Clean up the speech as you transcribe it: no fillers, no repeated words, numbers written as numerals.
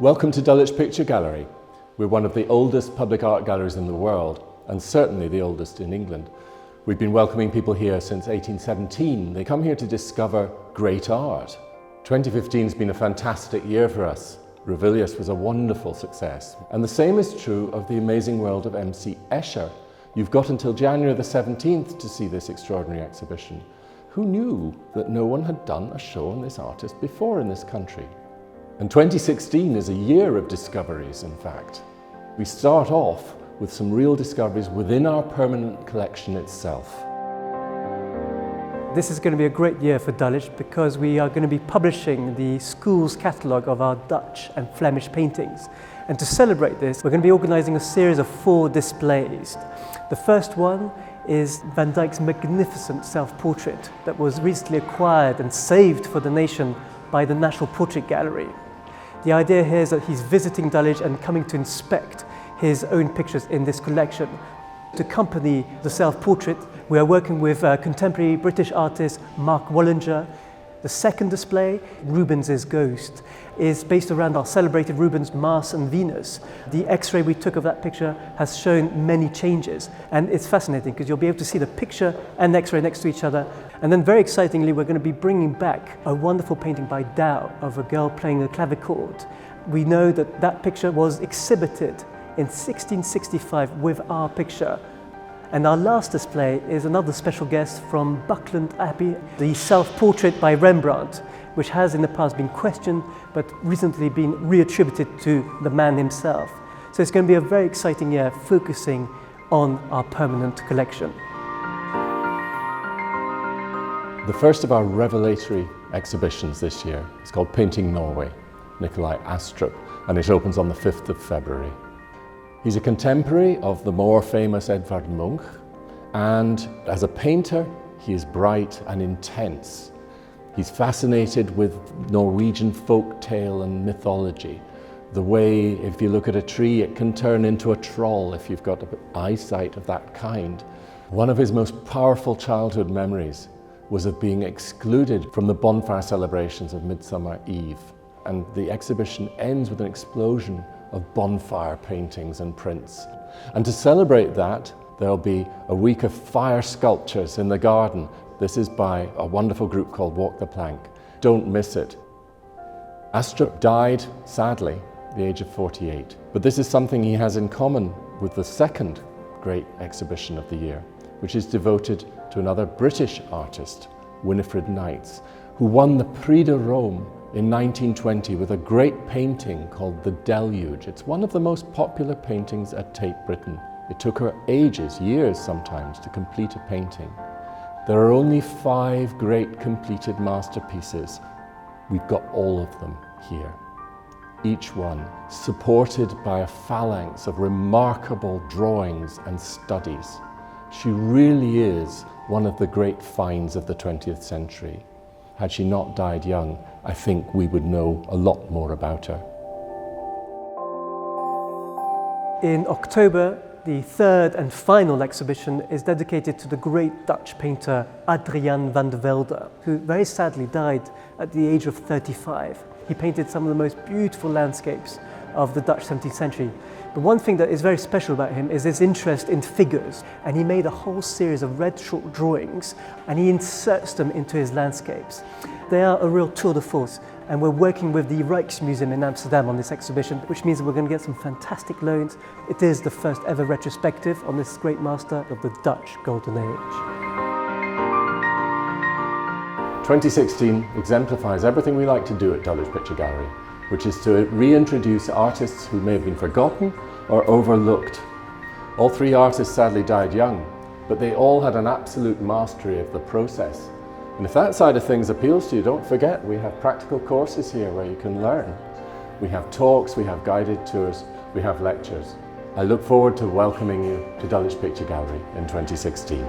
Welcome to Dulwich Picture Gallery. We're one of the oldest public art galleries in the world, and certainly the oldest in England. We've been welcoming people here since 1817. They come here to discover great art. 2015 has been a fantastic year for us. Revilius was a wonderful success. And the same is true of the amazing world of MC Escher. You've got until January the 17th to see this extraordinary exhibition. Who knew that no one had done a show on this artist before in this country? And 2016 is a year of discoveries, in fact. We start off with some real discoveries within our permanent collection itself. This is going to be a great year for Dulwich because we are going to be publishing the school's catalogue of our Dutch and Flemish paintings. And to celebrate this, we're going to be organising a series of 4 displays. The first one is Van Dyke's magnificent self-portrait that was recently acquired and saved for the nation by the National Portrait Gallery. The idea here is that he's visiting Dulwich and coming to inspect his own pictures in this collection. To accompany the self-portrait, we are working with contemporary British artist Mark Wallinger. The second display, Rubens's Ghost, is based around our celebrated Rubens' Mars and Venus. The X-ray we took of that picture has shown many changes, and it's fascinating because you'll be able to see the picture and X-ray next to each other. And then very excitingly, we're going to be bringing back a wonderful painting by Dow of a girl playing a clavichord. We know that that picture was exhibited in 1665 with our picture. And our last display is another special guest from Buckland Abbey, the self-portrait by Rembrandt, which has in the past been questioned but recently been reattributed to the man himself. So it's going to be a very exciting year focusing on our permanent collection. The first of our revelatory exhibitions this year is called Painting Norway, Nikolai Astrup, and it opens on the 5th of February. He's a contemporary of the more famous Edvard Munch, and as a painter, he is bright and intense. He's fascinated with Norwegian folk tale and mythology. The way, if you look at a tree, it can turn into a troll if you've got eyesight of that kind. One of his most powerful childhood memories was of being excluded from the bonfire celebrations of Midsummer Eve. And the exhibition ends with an explosion of bonfire paintings and prints. And to celebrate that, there'll be a week of fire sculptures in the garden. This is by a wonderful group called Walk the Plank. Don't miss it. Astrup died, sadly, at the age of 48. But this is something he has in common with the second great exhibition of the year, which is devoted to another British artist, Winifred Knights, who won the Prix de Rome in 1920 with a great painting called The Deluge. It's one of the most popular paintings at Tate Britain. It took her ages, years sometimes, to complete a painting. There are only 5 great completed masterpieces. We've got all of them here. Each one supported by a phalanx of remarkable drawings and studies. She really is one of the great finds of the 20th century. Had she not died young, I think we would know a lot more about her. In October, the third and final exhibition is dedicated to the great Dutch painter Adriaen van der Velde, who very sadly died at the age of 35. He painted some of the most beautiful landscapes of the Dutch 17th century. But one thing that is very special about him is his interest in figures, and he made a whole series of red chalk drawings and he inserts them into his landscapes. They are a real tour de force, and we're working with the Rijksmuseum in Amsterdam on this exhibition, which means that we're going to get some fantastic loans. It is the first ever retrospective on this great master of the Dutch Golden Age. 2016 exemplifies everything we like to do at Dulwich Picture Gallery, which is to reintroduce artists who may have been forgotten or overlooked. All 3 artists sadly died young, but they all had an absolute mastery of the process. And if that side of things appeals to you, don't forget we have practical courses here where you can learn. We have talks, we have guided tours, we have lectures. I look forward to welcoming you to Dulwich Picture Gallery in 2016.